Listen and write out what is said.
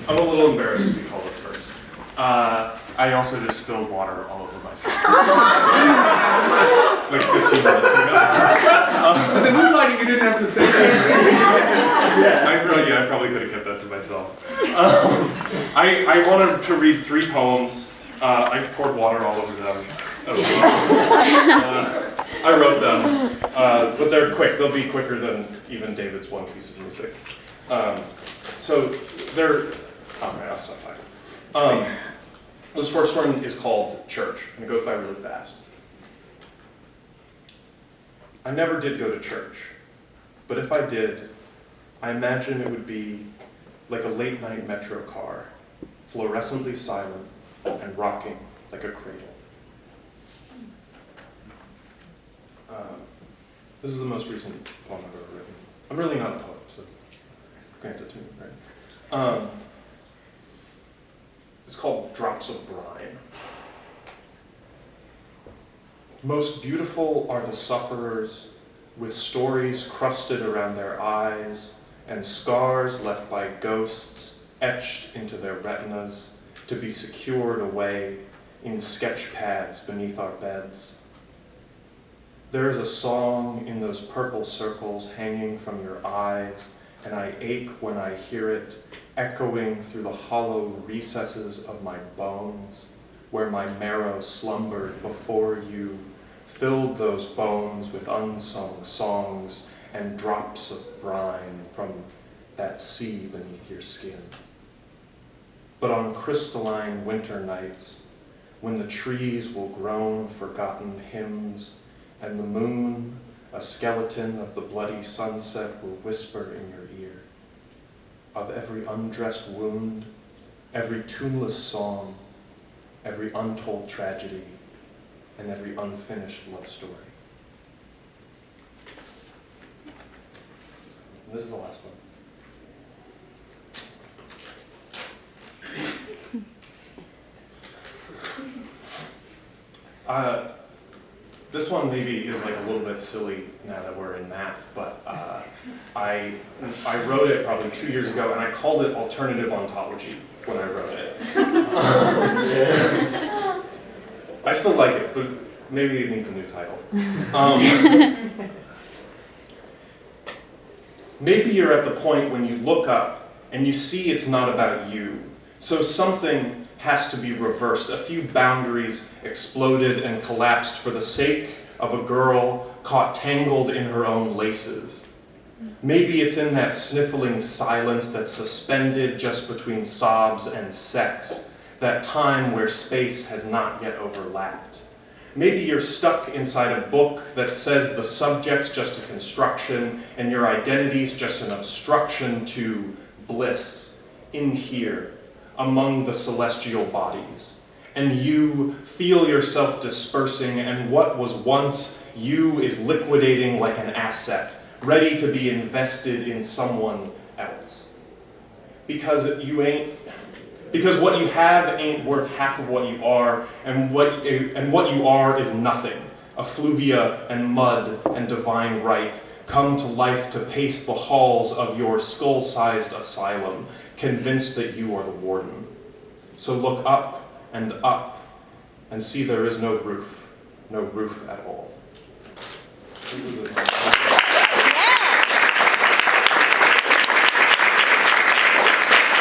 I'm a little embarrassed to be called a first. I also just spilled water all over myself. Like 15 minutes ago. But the moonlighting, you didn't have to say that. I probably could have kept that to myself. I wanted to read 3 poems. I poured water all over them as well. I wrote them, but they're quick. They'll be quicker than even David's one piece of music. So they're, alright, I'll stop talking. This first one is called Church, and it goes by really fast. I never did go to church, but if I did, I imagine it would be like a late-night metro car, fluorescently silent and rocking like a cradle. This is the most recent poem I've ever written. I'm really not a poet, so grant it to me, right? It's called Drops of Brine. Most beautiful are the sufferers, with stories crusted around their eyes and scars left by ghosts etched into their retinas to be secured away in sketch pads beneath our beds. There is a song in those purple circles hanging from your eyes, and I ache when I hear it, echoing through the hollow recesses of my bones, where my marrow slumbered before you filled those bones with unsung songs and drops of brine from that sea beneath your skin. But on crystalline winter nights, when the trees will groan forgotten hymns, and the moon, a skeleton of the bloody sunset, will whisper in your ear of every undressed wound, every tuneless song, every untold tragedy, and every unfinished love story. And this is the last one. This one maybe is like a little bit silly now that we're in math, but I wrote it probably 2 years ago, and I called it Alternative Ontology when I wrote it. I still like it, but maybe it needs a new title. Maybe you're at the point when you look up and you see it's not about you. So something has to be reversed. A few boundaries exploded and collapsed for the sake of a girl caught tangled in her own laces. Maybe it's in that sniffling silence that's suspended just between sobs and sex, that time where space has not yet overlapped. Maybe you're stuck inside a book that says the subject's just a construction and your identity's just an obstruction to bliss in here, among the celestial bodies. And you feel yourself dispersing, and what was once you is liquidating like an asset, ready to be invested in someone else. Because what you have ain't worth half of what you are, and what you are is nothing. Effluvia and mud and divine right come to life to pace the halls of your skull-sized asylum, convinced that you are the warden. So look up and see there is no roof at all.